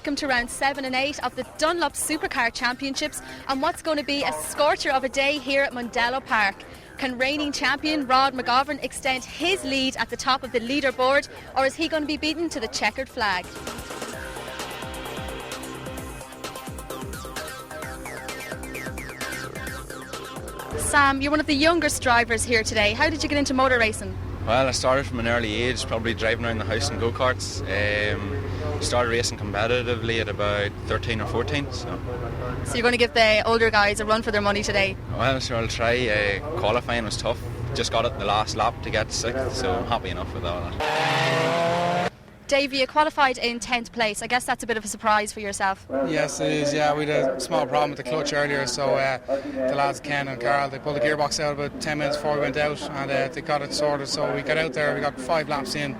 welcome to round 7 and 8 of the Dunlop Supercar Championships and what's going to be a scorcher of a day here at Mondello Park. Can reigning champion Rod McGovern extend his lead at the top of the leaderboard, or is he going to be beaten to the checkered flag? Sam, you're one of the youngest drivers here today. How did you get into motor racing? Well, I started from an early age, probably driving around the house in go-karts. Started racing competitively at about 13 or 14. So you're going to give the older guys a run for their money today? Well, sure, I'll try. Qualifying was tough. Just got it in the last lap to get 6th, so I'm happy enough with all that. Dave, you qualified in 10th place. I guess that's a bit of a surprise for yourself. Yes, it is. Yeah, we had a small problem with the clutch earlier, so the lads Ken and Carl, they pulled the gearbox out about 10 minutes before we went out, and they got it sorted. So we got out there, we got 5 laps in.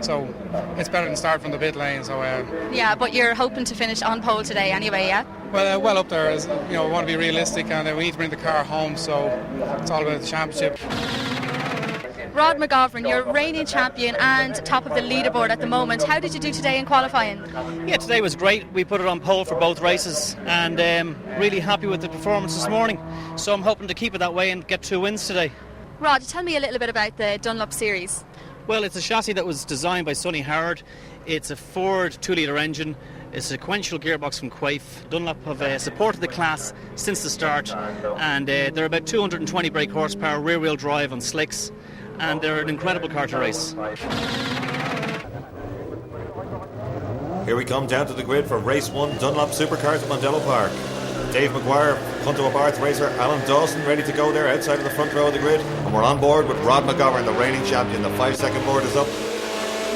So it's better than start from the pit lane. So yeah, but you're hoping to finish on pole today anyway, yeah? Well up there. You know, we want to be realistic, and we need to bring the car home. So it's all about the championship. Rod McGovern, you're reigning champion and top of the leaderboard at the moment. How did you do today in qualifying? Yeah, today was great. We put it on pole for both races and really happy with the performance this morning. So I'm hoping to keep it that way and get 2 wins today. Rod, tell me a little bit about the Dunlop series. Well, it's a chassis that was designed by Sonny Howard. It's a Ford 2-litre engine. A sequential gearbox from Quaife. Dunlop have supported the class since the start, and they're about 220 brake horsepower, rear-wheel drive on slicks, and they're an incredible car to race. Here we come down to the grid for race 1, Dunlop Supercars at Mondello Park. Dave Maguire, Punto Barth racer, Alan Dawson ready to go there outside of the front row of the grid, and we're on board with Rod McGovern, the reigning champion. The 5-second board is up.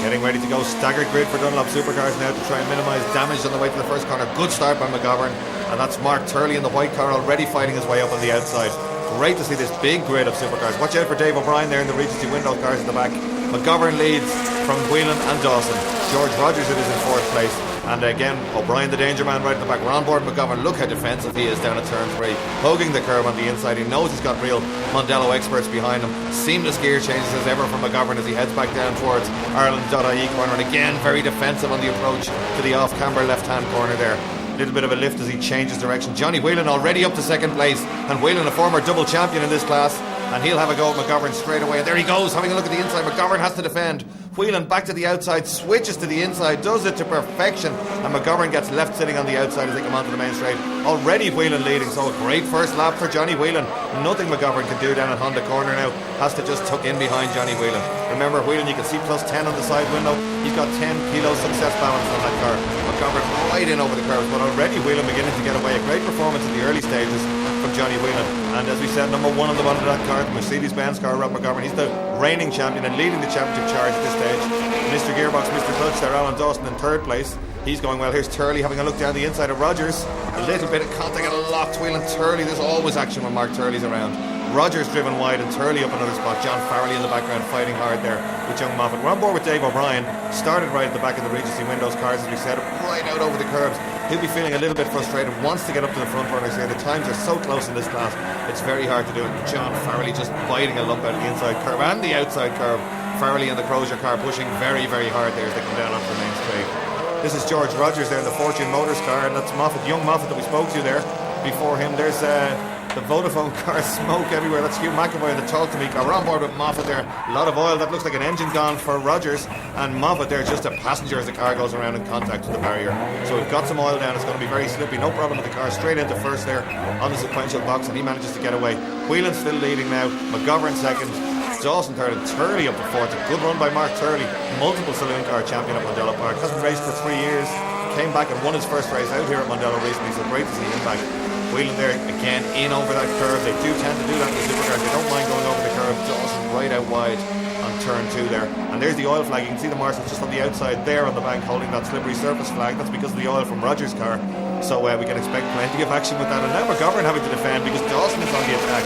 Getting ready to go, staggered grid for Dunlop Supercars now to try and minimise damage on the way to the first corner. Good start by McGovern, and that's Mark Turley in the white car already fighting his way up on the outside. Great to see this big grid of supercars. Watch out for Dave O'Brien there in the Regency window cars in the back. McGovern leads from Whelan and Dawson. George Rogers it is in 4th place. And again, O'Brien the danger man right at the back. We're on board McGovern. Look how defensive he is down at turn 3. Hugging the curb on the inside. He knows he's got real Mondello experts behind him. Seamless gear changes as ever from McGovern as he heads back down towards Ireland.ie corner. And again, very defensive on the approach to the off-camber left-hand corner there. Little bit of a lift as he changes direction. Johnny Whelan already up to 2nd place, and Whelan a former double champion in this class, and he'll have a go at McGovern straight away. And there he goes, having a look at the inside. McGovern has to defend. Whelan back to the outside, switches to the inside, does it to perfection, and McGovern gets left sitting on the outside as they come onto the main straight. Already Whelan leading, so a great first lap for Johnny Whelan. Nothing McGovern can do down at Honda corner now. Has to just tuck in behind Johnny Whelan. Remember, Whelan, you can see plus 10 on the side window. He's got 10 kilos success balance on that car. McGovern right in over the curve, but already Whelan beginning to get away. A great performance in the early stages from Johnny Whelan. And as we said, number 1 on the bottom of that car, the Mercedes-Benz car, Rod McGovern. He's the reigning champion and leading the championship charge at this stage. Mr. Gearbox, Mr. Clutch there, Alan Dawson in 3rd place. He's going well. Here's Turley having a look down the inside of Rogers. A little bit of contact and a locked Whelan. Turley, there's always action when Mark Turley's around. Rogers driven wide and Turley up another spot. John Farrelly in the background fighting hard there with young Moffat. We're on board with Dave O'Brien. Started right at the back of the Regency Windows cars, as we said, right out over the curbs. He'll be feeling a little bit frustrated, wants to get up to the front runners here. The times are so close in this class, it's very hard to do it. John Farrelly just biting a lump out of the inside curve and the outside curve. Farrelly and the Crozier car pushing very, very hard there as they come down onto the main straight. This is George Rogers there in the Fortune Motors car, and that's Moffat, young Moffat that we spoke to there. Before him, there's the Vodafone car, smoke everywhere. That's Hugh McAvoy in the Talk to Me car. We're on board with Moffat there. A lot of oil. That looks like an engine gone for Rogers. And Moffat there, just a passenger as the car goes around in contact with the barrier. So we've got some oil down. It's going to be very slippy. No problem with the car. Straight into first there on the sequential box, and he manages to get away. Whelan still leading now. McGovern 2nd. Dawson 3rd and Turley up to 4th. A good run by Mark Turley. Multiple Saloon car champion at Mondello Park. Hasn't raced for 3 years. Came back and won his first race out here at Mondello recently. So great to see him back. Whelan there again in over that curve. They do tend to do that in the supercars. They don't mind going over the curve. Dawson right out wide on turn 2 there. And there's the oil flag. You can see the marshals just on the outside there on the bank holding that slippery surface flag. That's because of the oil from Rogers' car. So we can expect plenty of action with that. And now McGovern having to defend because Dawson is on the attack.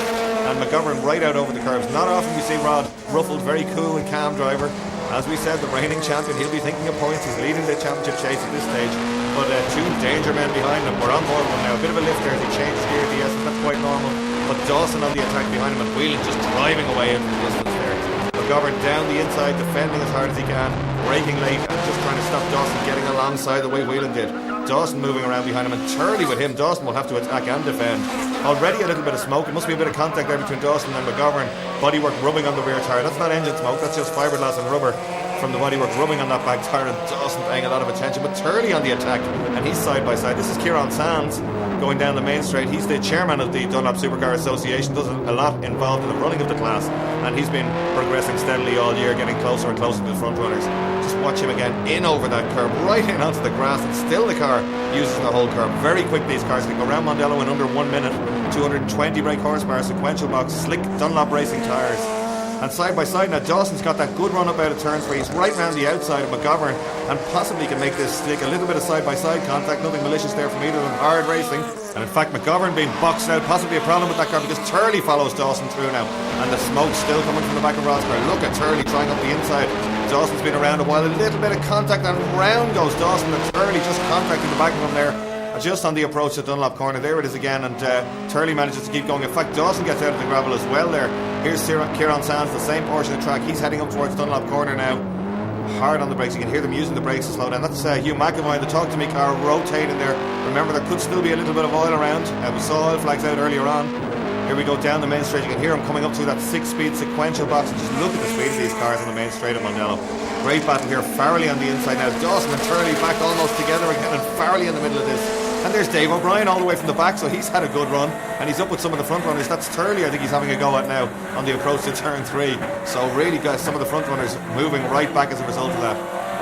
And McGovern right out over the curves. Not often we see Rod ruffled, very cool and calm driver. As we said, the reigning champion, he'll be thinking of points. He's leading the championship chase at this stage. But 2 danger men behind him. We're on board with him now. A bit of a lift there as he changed gear to yes, that's quite normal. But Dawson on the attack behind him and Whelan just driving away into the distance there. McGovern down the inside, defending as hard as he can, braking late and just trying to stop Dawson getting alongside the way Whelan did. Dawson moving around behind him, and Turley with him. Dawson will have to attack and defend. Already a little bit of smoke. It must be a bit of contact there between Dawson and McGovern. Bodywork rubbing on the rear tyre. That's not engine smoke, that's just fiberglass and rubber from the bodywork rubbing on that back tyre, and Dawson paying a lot of attention. But Turley on the attack, and he's side by side. This is Kieran Sands going down the main straight. He's the chairman of the Dunlop Supercar Association, does a lot involved in the running of the class, and he's been progressing steadily all year, getting closer and closer to the front runners. Just watch him again, in over that curb, right in onto the grass, and still the car uses the whole curb. Very quick, these cars can go around Mondello in under 1 minute. 220 brake horsepower, sequential box, slick Dunlop racing tyres. And side by side now, Dawson's got that good run up out of turns where he's right round the outside of McGovern and possibly can make this stick. A little bit of side by side contact, nothing malicious there from either of them. Hard racing, and in fact McGovern being boxed out, possibly a problem with that car because Turley follows Dawson through now, and the smoke still coming from the back of Rod's car. Look at Turley trying up the inside. Dawson's been around a while, a little bit of contact, and round goes Dawson, and Turley just contacting the back of him there. Just on the approach to Dunlop corner, there it is again, and Turley manages to keep going. In fact, Dawson gets out of the gravel as well there. Here's Kieran Sands, the same portion of the track. He's heading up towards Dunlop corner now. Hard on the brakes, you can hear them using the brakes to slow down. That's Hugh McEvoy, the Talk To Me car, rotating there. Remember, there could still be a little bit of oil around. We saw oil flags out earlier on. Here we go down the main straight. You can hear him coming up through that 6-speed sequential box, and just look at the speed of these cars on the main straight at Mondello. Great battle here. Farrelly on the inside now. Dawson and Turley back almost together again, and Farrelly in the middle of this. And there's Dave O'Brien all the way from the back, so he's had a good run, and he's up with some of the front runners. That's Turley, I think he's having a go at now on the approach to turn 3. So really, guys, some of the front runners moving right back as a result of that.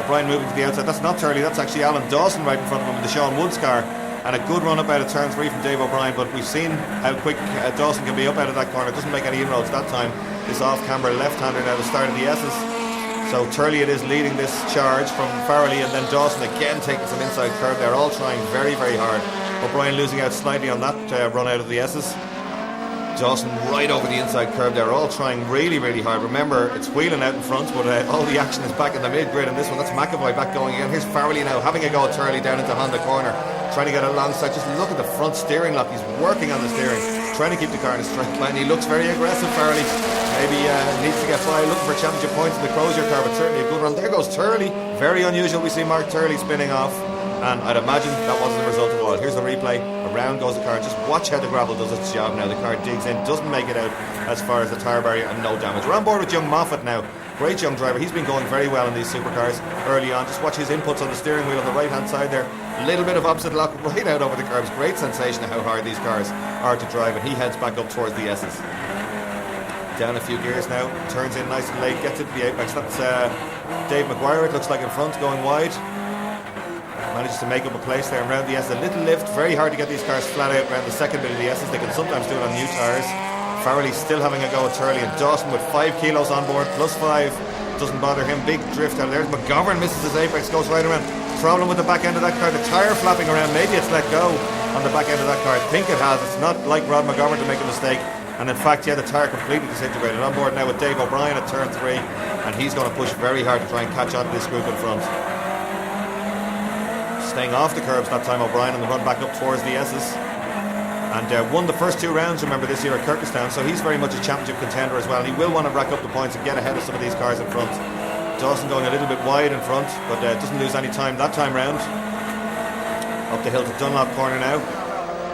O'Brien moving to the outside. That's not Turley, that's actually Alan Dawson right in front of him with the Sean Woods car. And a good run up out of turn 3 from Dave O'Brien, but we've seen how quick Dawson can be up out of that corner. Doesn't make any inroads that time. This off-camber left-hander now, the start of the S's. So Turley it is leading this charge from Farrelly, and then Dawson again taking some inside curve. They're all trying very, very hard. O'Brien losing out slightly on that run out of the S's. Dawson right over the inside curve. They're all trying really, really hard. Remember, it's Whelan out in front, but all the action is back in the mid-grid in this one. That's McEvoy back going again. Here's Farrelly now having a go at Turley down into Honda corner, trying to get alongside. Just look at the front steering lock. He's working on the steering, trying to keep the car in a straight line. He looks very aggressive, Farrelly. Maybe needs to get by, looking for championship points in the Crozier car, but certainly a good run. There goes Turley. Very unusual. We see Mark Turley spinning off, and I'd imagine that wasn't the result of oil. Here's the replay. Around goes the car, and just watch how the gravel does its job now. The car digs in, doesn't make it out as far as the tyre barrier, and no damage. We're on board with young Moffat now. Great young driver. He's been going very well in these supercars early on. Just watch his inputs on the steering wheel on the right hand side there. A little bit of opposite lock right out over the curbs. Great sensation of how hard these cars are to drive, and he heads back up towards the S's. Down a few gears now, turns in nice and late, gets into the apex. That's Dave Maguire, it looks like in front, going wide. Manages to make up a place there around the S. A little lift, very hard to get these cars flat out around the second bit of the S's. They can sometimes do it on new tyres. Farrelly still having a go at Turley, and Dawson with 5 kilos on board, plus 5. Doesn't bother him, big drift out there. McGovern misses his apex, goes right around. Problem with the back end of that car, the tyre flapping around. Maybe it's let go on the back end of that car. I think it has. It's not like Rod McGovern to make a mistake. And in fact, yeah, the tyre completely disintegrated. On board now with Dave O'Brien at turn 3, and he's going to push very hard to try and catch on to this group in front. Staying off the curbs that time, O'Brien, on the run back up towards the S's. And won the first 2 rounds, remember, this year at Kirkestown, so he's very much a championship contender as well. He will want to rack up the points and get ahead of some of these cars in front. Dawson going a little bit wide in front, but doesn't lose any time that time round. Up the hill to Dunlop corner now.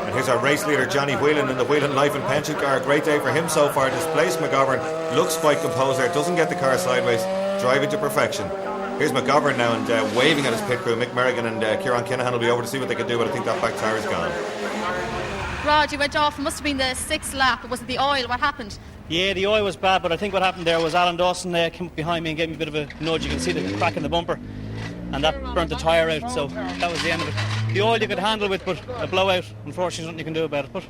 And here's our race leader, Johnny Whelan, in the Whelan Life and Pension car. A great day for him so far. Displaced McGovern, looks quite composed there, doesn't get the car sideways, driving to perfection. Here's McGovern now, and waving at his pit crew. Mick Merrigan and Kieran Kinahan will be over to see what they can do, but I think that back tyre is gone. Rod, you went off, it must have been the 6th lap. Was it the oil? What happened? Yeah, the oil was bad, but I think what happened there was Alan Dawson came up behind me and gave me a bit of a nudge. You can see the crack in the bumper, and that burnt the tyre out, so that was the end of it. The oil you could handle with, but a blowout, unfortunately, nothing you can do about it. But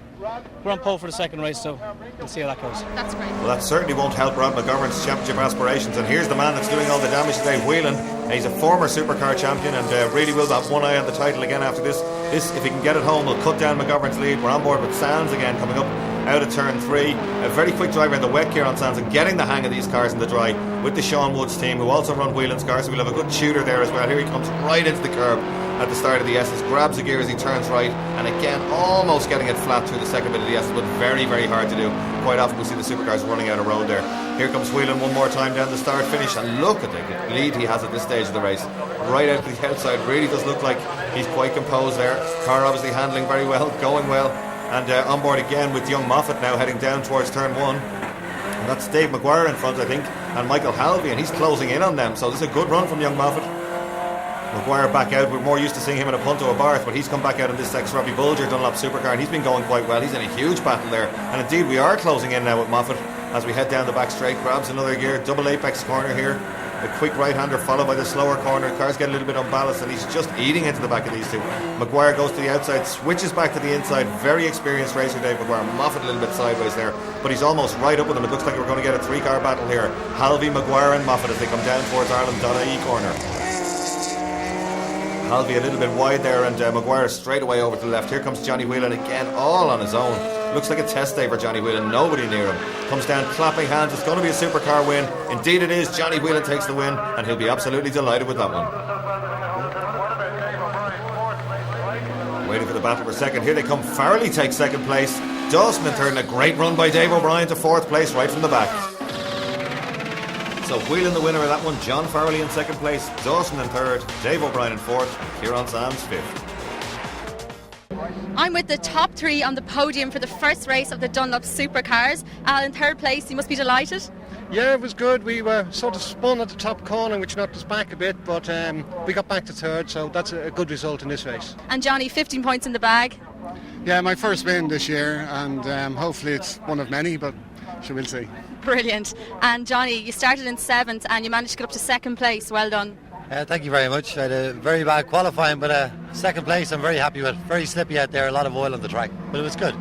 we're on pole for the second race, so we'll see how that goes. That's great. Well, that certainly won't help Rod McGovern's championship aspirations. And here's the man that's doing all the damage today, Whelan. He's a former supercar champion, and really will have one eye on the title again after this. This, if he can get it home, will cut down McGovern's lead. We're on board with Sands again, coming up out of turn 3. A very quick driver in the wet gear on Sands, and getting the hang of these cars in the dry with the Sean Woods team, who also run Whelan's cars, so we'll have a good shooter there as well. Here he comes right into the curb at the start of the S's, grabs a gear as he turns right, and again almost getting it flat through the second bit of the S's, but very, very hard to do. Quite often we see the supercars running out of road there. Here comes Whelan one more time down the start finish, and look at the lead he has at this stage of the race, right out to the outside. Really does look like He's quite composed there. Car obviously handling very well, going well. And on board again with young Moffat now heading down towards turn 1. And that's Dave Maguire in front, I think, and Michael Halvey, and he's closing in on them. So this is a good run from young Moffat. Maguire back out. We're more used to seeing him in a Punto Abarth, but he's come back out in this Robbie Bulger Dunlop Supercar, and he's been going quite well. He's in a huge battle there. And indeed, we are closing in now with Moffat as we head down the back straight. Grabs another gear, double apex corner here. A quick right-hander followed by the slower corner. Cars get a little bit unbalanced and he's just eating into the back of these two. Maguire goes to the outside, switches back to the inside. Very experienced racer Dave Maguire. Moffat a little bit sideways there, but he's almost right up with him. It looks like we're going to get a 3-car battle here. Halvey, Maguire and Moffat as they come down towards Ireland.ie corner. Halvey a little bit wide there, and Maguire straight away over to the left. Here comes Johnny Whelan again, all on his own. Looks like a test day for Johnny Whelan, nobody near him. Comes down clapping hands, it's going to be a supercar win. Indeed it is, Johnny Whelan takes the win, and he'll be absolutely delighted with that one. Waiting for the battle for second, here they come. Farrelly takes second place, Dawson in third, and a great run by Dave O'Brien to fourth place right from the back. So Whelan the winner of that one, John Farrelly in second place, Dawson in third, Dave O'Brien in fourth, Kieran Sands fifth. I'm with the top 3 on the podium for the first race of the Dunlop Supercars. Al, in third place, you must be delighted. Yeah, it was good. We were sort of spun at the top corner, which knocked us back a bit, but we got back to third, so that's a good result in this race. And Johnny, 15 points in the bag. Yeah, my first win this year, and hopefully it's one of many, but sure, we'll see. Brilliant. And Johnny, you started in 7th and you managed to get up to second place. Well done. Thank you very much. I had a very bad qualifying, but second place I'm very happy with. Very slippy out there, a lot of oil on the track, but it was good.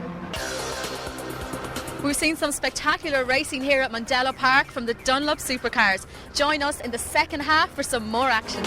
We've seen some spectacular racing here at Mondello Park from the Dunlop Supercars. Join us in the second half for some more action.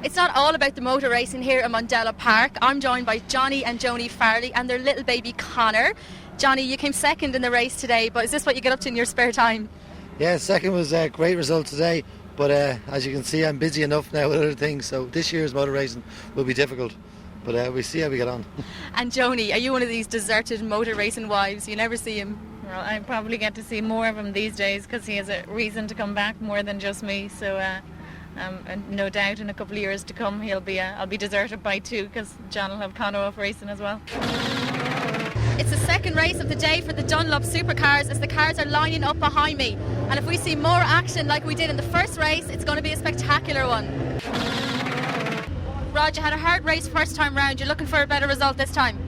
It's not all about the motor racing here at Mondello Park. I'm joined by Johnny and Joni Farrelly and their little baby Connor. Johnny, you came second in the race today, but is this what you get up to in your spare time? Yeah, second was a great result today, but as you can see I'm busy enough now with other things, so this year's motor racing will be difficult, but we'll see how we get on. And Joni, are you one of these deserted motor racing wives? You never see him. Well, I probably get to see more of him these days because he has a reason to come back more than just me, so and no doubt in a couple of years to come I'll be deserted by 2 because John will have Conno off racing as well. It's the second race of the day for the Dunlop Supercars as the cars are lining up behind me, and if we see more action like we did in the first race, it's going to be a spectacular one. Rod, you had a hard race first time round. You're looking for a better result this time?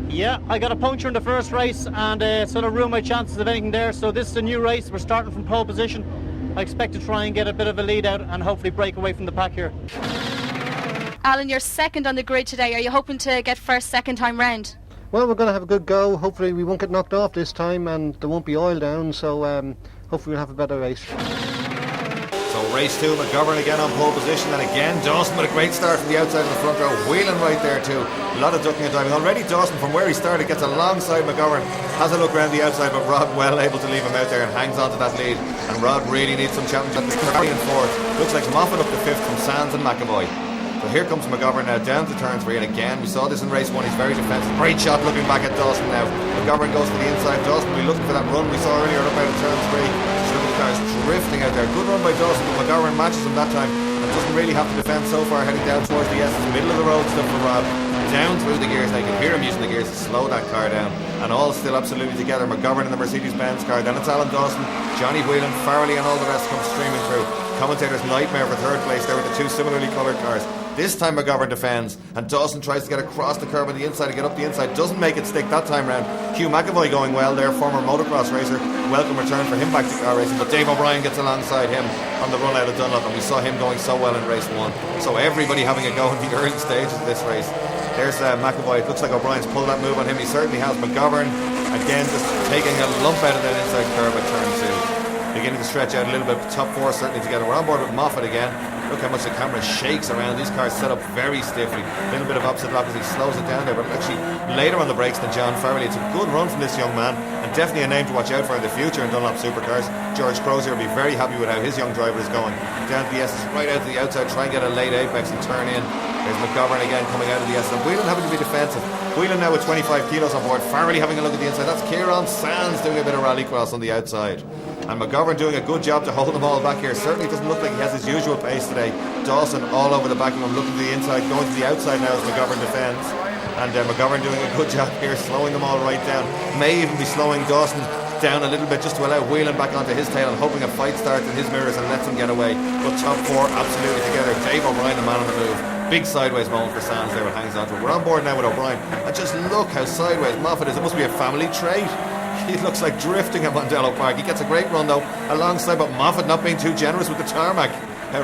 Yeah, I got a puncture in the first race and sort of ruined my chances of anything there, so this is a new race. We're starting from pole position. I expect to try and get a bit of a lead out and hopefully break away from the pack here. Alan, you're second on the grid today. Are you hoping to get first, second time round? Well, we're going to have a good go. Hopefully we won't get knocked off this time and there won't be oil down, so hopefully we'll have a better race. So race 2, McGovern again on pole position, and again Dawson with a great start from the outside of the front row, wheeling right there too. A lot of ducking and diving. Already Dawson from where he started gets alongside McGovern, has a look around the outside, but Rod well able to leave him out there and hangs on to that lead. And Rod really needs some championship. In fourth. Looks like Moffat up to fifth from Sands and McAvoy. So here comes McGovern now down to turn 3, and again we saw this in race 1, he's very defensive. Great shot looking back at Dawson now. McGovern goes to the inside. Dawson will be looking for that run we saw earlier up out of turn 3. Cars drifting out there. Good run by Dawson, but McGovern matches him that time and doesn't really have to defend so far, heading down towards the S. Middle of the road stuff for Rod. Down through the gears, they can hear him using the gears to slow that car down, and all still absolutely together. McGovern in the Mercedes-Benz car, then it's Alan Dawson, Johnny Whelan, Farrelly and all the rest come streaming through. Commentator's nightmare for third place there with the 2 similarly coloured cars. This time McGovern defends and Dawson tries to get across the curb on the inside and get up the inside, doesn't make it stick that time round. Hugh McAvoy going well there, former motocross racer, welcome return for him back to car racing, but Dave O'Brien gets alongside him on the run out of Dunlop, and we saw him going so well in race 1. So everybody having a go in the early stages of this race. There's McAvoy. It looks like O'Brien's pulled that move on him. He certainly has. McGovern, again, just taking a lump out of that inside curve at turn 2. Beginning to stretch out a little bit. Top 4 certainly together. We're on board with Moffat again. Look how much the camera shakes around. These cars set up very stiffly. A little bit of opposite lock as he slows it down there, but actually later on the brakes than John Farrelly. It's a good run from this young man, and definitely a name to watch out for in the future in Dunlop Supercars. George Crozier will be very happy with how his young driver is going. Down to the S's, right out to the outside, try and get a late apex and turn in. There's McGovern again coming out of the S. And Whelan having to be defensive. Whelan now with 25 kilos on board. Farrelly having a look at the inside. That's Kieran Sands doing a bit of rally cross on the outside. And McGovern doing a good job to hold them all back here. Certainly doesn't look like he has his usual pace today. Dawson all over the back of him, looking to the inside, going to the outside now as McGovern defends. And McGovern doing a good job here, slowing them all right down. May even be slowing Dawson down a little bit just to allow Whelan back onto his tail and hoping a fight starts in his mirrors and lets him get away. But top 4 absolutely together. Dave O'Brien, the man on the move. Big sideways moment for Sands there, it hangs on to it. We're on board now with O'Brien. And just look how sideways Moffat is. It must be a family trait. He looks like drifting at Mondello Park. He gets a great run though alongside, but Moffat not being too generous with the tarmac.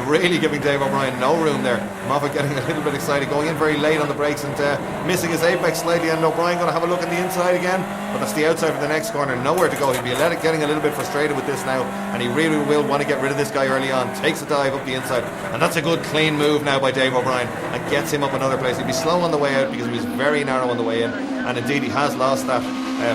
Really giving Dave O'Brien no room there. Moffat getting a little bit excited, going in very late on the brakes and missing his apex slightly, and O'Brien going to have a look at the inside again, but that's the outside for the next corner. Nowhere to go. He'll be getting a little bit frustrated with this now, and he really will want to get rid of this guy early on. Takes a dive up the inside, and that's a good clean move now by Dave O'Brien and gets him up another place. He'll be slow on the way out because he was very narrow on the way in, and indeed he has lost that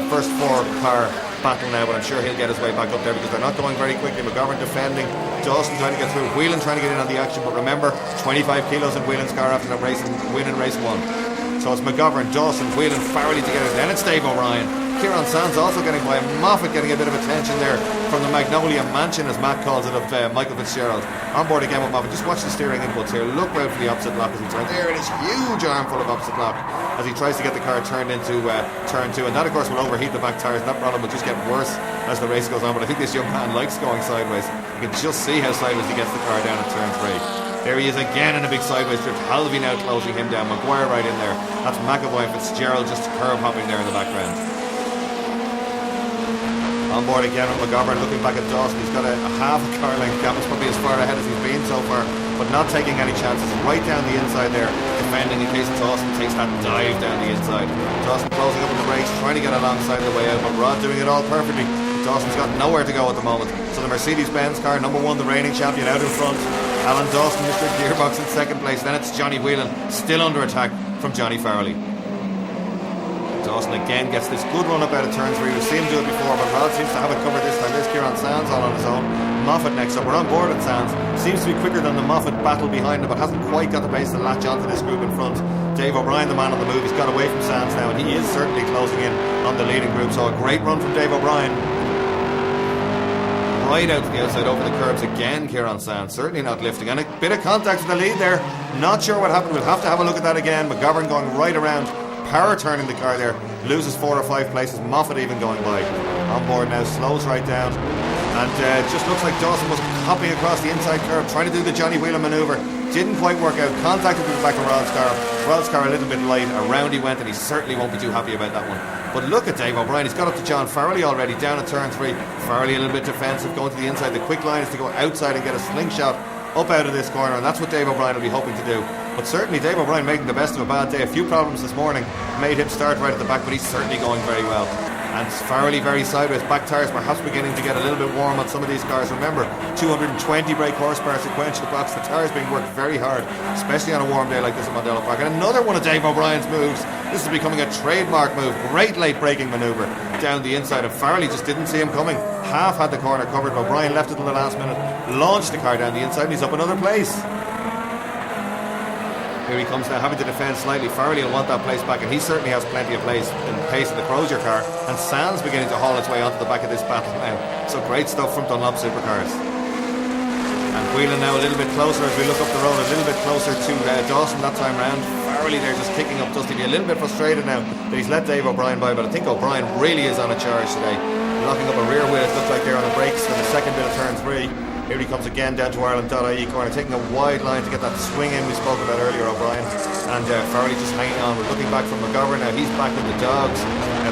first 4-car battle now, but I'm sure he'll get his way back up there because they're not going very quickly. McGovern defending, Dawson trying to get through, Whelan trying to get in on the action, but remember 25 kilos in Whelan's car after that race and winning race 1. So it's McGovern, Dawson, Whelan, Farrelly together, then it's Dave O'Brien. Kieran Sands also getting by, Moffat getting a bit of attention there from the Magnolia Mansion, as Matt calls it, of Michael Fitzgerald. On board again with Moffat. Just watch the steering inputs here. Look out for the opposite lock as he turns. There it is, huge armful of opposite lock as he tries to get the car turned into turn 2, and that of course will overheat the back tyres, and that problem will just get worse as the race goes on. But I think this young man likes going sideways. You can just see how sideways he gets the car down at turn 3. There he is again in a big sideways drift. Halvey now closing him down. Maguire right in there. That's McAvoy and Fitzgerald just curb hopping there in the background. On board again with McGovern, looking back at Dawson. He's got a half a car length gap. He's probably as far ahead as he's been so far, but not taking any chances. Right down the inside there, defending in case Dawson takes that dive down the inside. Dawson closing up in the brakes, trying to get alongside the way out, but Rod doing it all perfectly. Dawson's got nowhere to go at the moment. So the Mercedes-Benz car, number 1, the reigning champion, out in front. Alan Dawson, Mr. Gearbox, in second place. Then it's Johnny Whelan, still under attack from Johnny Farrelly. Dawson again gets this good run up out of turn 3. We've seen him do it before, but Rod seems to have it covered this time. There's Kieran Sands all on his own. Moffat next up. We're on board with Sands. Seems to be quicker than the Moffat battle behind him, but hasn't quite got the pace to latch onto this group in front. Dave O'Brien, the man on the move, he's got away from Sands now, and he is certainly closing in on the leading group. So a great run from Dave O'Brien. Right out to the outside over the curbs again, Kieran Sands, certainly not lifting, and a bit of contact with the lead there. Not sure what happened. We'll have to have a look at that again. McGovern going right around, power turning the car there, loses 4 or 5 places. Moffat even going by. On board now, slows right down, and it just looks like Dawson was hopping across the inside curve, trying to do the Johnny Whelan manoeuvre. Didn't quite work out. Contacted with the back of Rod's car. Rod's car a little bit light. Around he went, and he certainly won't be too happy about that one. But look at Dave O'Brien. He's got up to John Farrelly already, down at turn 3. Farrelly a little bit defensive, going to the inside. The quick line is to go outside and get a slingshot up out of this corner, and that's what Dave O'Brien will be hoping to do. But certainly Dave O'Brien making the best of a bad day. A few problems this morning made him start right at the back, but he's certainly going very well. And Farrelly very sideways. Back tyres perhaps beginning to get a little bit warm on some of these cars. Remember, 220 brake horsepower sequential blocks. The tyres being worked very hard, especially on a warm day like this at Mondello Park. And another one of Dave O'Brien's moves. This is becoming a trademark move. Great late braking manoeuvre down the inside, and Farrelly just didn't see him coming. Half had the corner covered, but O'Brien left it till the last minute. Launched the car down the inside, and he's up another place. Here he comes now, having to defend slightly. Farrelly will want that place back, and he certainly has plenty of pace in the Crozier car. And Sands beginning to haul its way onto the back of this battle now. So great stuff from Dunlop Supercars. And Whelan now a little bit closer as we look up the road, a little bit closer to Dawson that time round. Farrelly there just kicking up dust. He'll be a little bit frustrated now that he's let Dave O'Brien by, but I think O'Brien really is on a charge today. Locking up a rear wheel, it looks like they're on the brakes for the second bit of turn 3. Here he comes again down to Ireland.ie corner, taking a wide line to get that swing in we spoke about earlier, O'Brien. And Farrelly just hanging on. We're looking back from McGovern now. He's back with the dogs,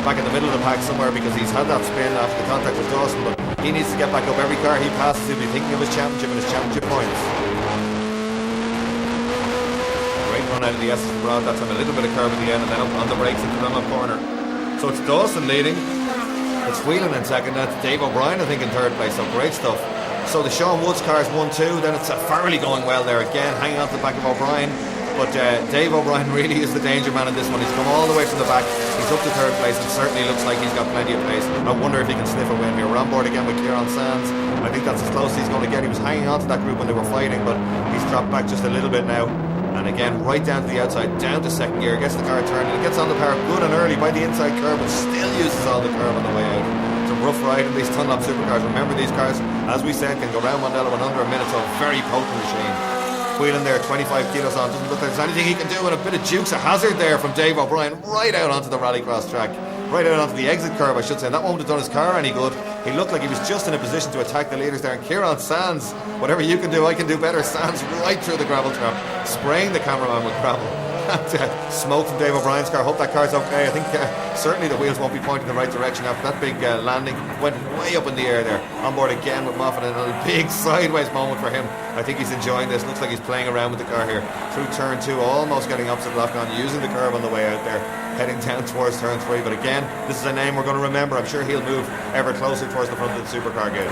back in the middle of the pack somewhere because he's had that spin after the contact with Dawson, but he needs to get back up. Every car he passes, he'll be thinking of his championship and his championship points. Great run run out of the Essex Rod. That's on a little bit of curb at the end, and then up on the brakes into Dunlop corner. So it's Dawson leading. It's Whelan in second. That's Dave O'Brien, I think, in third place. So great stuff. So the Sean Woods car's 1-2. Then it's Farrelly going well there again, hanging on to the back of O'Brien. But Dave O'Brien really is the danger man in this one. He's come all the way from the back. He's up to third place and certainly looks like he's got plenty of pace. I wonder if he can sniff a win here. We're on board again with Kieran Sands. I think that's as close as he's going to get. He was hanging on to that group when they were fighting, but he's dropped back just a little bit now. And again, right down to the outside, down to second gear. Gets the car turning. It gets on the power good and early by the inside curb, but still uses all the curb on the way out. It's a rough ride in these Dunlop Supercars. Remember, these cars, as we said, can go round Mondello in under a minute, so a very potent machine. Whelan there, 25 kilos on. Doesn't look like there's anything he can do, and a bit of Dukes of Hazzard there from Dave O'Brien, right out onto the rallycross track. Right out onto the exit curve, I should say. That won't have done his car any good. He looked like he was just in a position to attack the leaders there. And Kieran Sands, whatever you can do, I can do better. Sands right through the gravel trap, spraying the cameraman with gravel. Smoke from Dave O'Brien's car. Hope that car's okay. I think certainly the wheels won't be pointing in the right direction after that big landing. Went way up in the air there. On board again with Moffat, and a big sideways moment for him. I think he's enjoying this. Looks like he's playing around with the car here. Through turn 2, almost getting opposite lock on, using the curve on the way out there. Heading down towards turn 3. But again, this is a name we're going to remember. I'm sure he'll move ever closer towards the front of the supercar gate.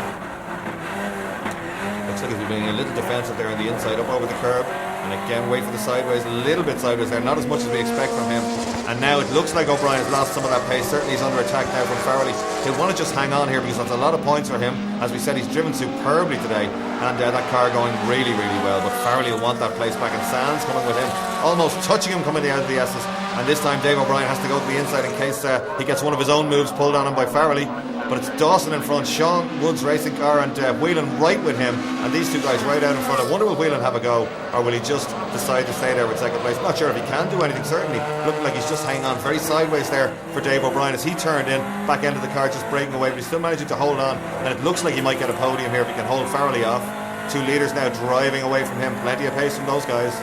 Looks like he's being a little defensive there on the inside, up over the curb. And again, wait for the sideways, a little bit sideways there, not as much as we expect from him. And now it looks like O'Brien has lost some of that pace. Certainly he's under attack now from Farrelly. He'll want to just hang on here because that's a lot of points for him. As we said, he's driven superbly today, and that car going really, really well. But Farrelly will want that place back, and Sands coming with him, almost touching him coming out of the S's. And this time Dave O'Brien has to go to the inside in case he gets one of his own moves pulled on him by Farrelly. But it's Dawson in front, Sean Woods racing car, and Whelan right with him, and these two guys right out in front. I wonder will Whelan have a go, or will he just decide to stay there with second place? Not sure if he can do anything. Certainly looking like he's just hanging on very sideways there for Dave O'Brien as he turned in, back end of the car, just breaking away, but he's still managing to hold on, and it looks like he might get a podium here if he can hold Farrelly off. Two leaders now driving away from him, plenty of pace from those guys.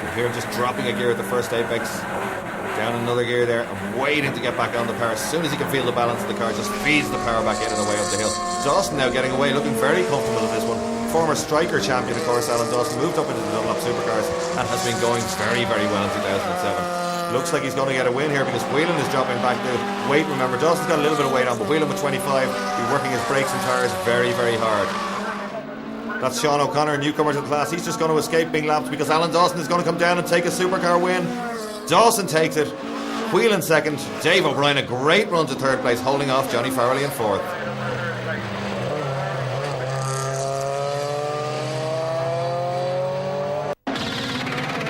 You hear him just dropping a gear at the first apex. Down another gear there, and waiting to get back on the power. As soon as he can feel the balance of the car, just feeds the power back in and away up the hill. Dawson now getting away, looking very comfortable in this one. Former striker champion, of course, Alan Dawson, moved up into the Dunlop Supercars and has been going very, very well in 2007. Looks like he's going to get a win here because Whelan is dropping back the weight. Remember, Dawson's got a little bit of weight on, but Whelan with 25, he's working his brakes and tyres very, very hard. That's Sean O'Connor, newcomer to the class. He's just going to escape being lapped because Alan Dawson is going to come down and take a supercar win. Dawson takes it. Whelan second. Dave O'Brien a great run to third place, holding off Johnny Farrelly in fourth.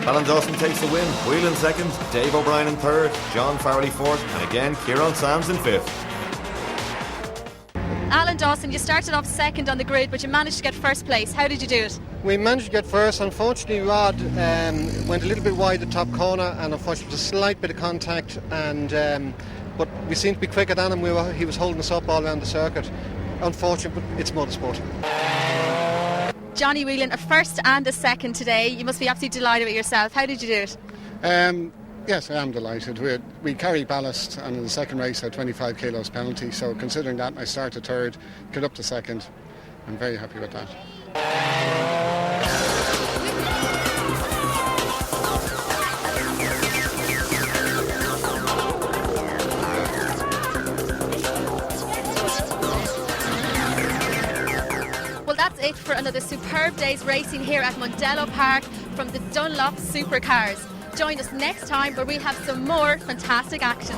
Alan Dawson takes the win. Whelan second. Dave O'Brien in third. John Farrelly fourth. And again, Kieran Sands in fifth. Alan Dawson, you started off second on the grid, but you managed to get first place. How did you do it? We managed to get first. Unfortunately, Rod went a little bit wide the top corner, and unfortunately, a slight bit of contact. And but we seemed to be quicker than him. He was holding us up all around the circuit. Unfortunate, but it's motorsport. Johnny Whelan, a first and a second today. You must be absolutely delighted with yourself. How did you do it? Yes, I am delighted. We carry ballast, and in the second race had 25 kilos penalty, so considering that, I started third, get up to second. I'm very happy with that. Well, that's it for another superb day's racing here at Mondello Park from the Dunlop Supercars. Join us next time where we have some more fantastic action.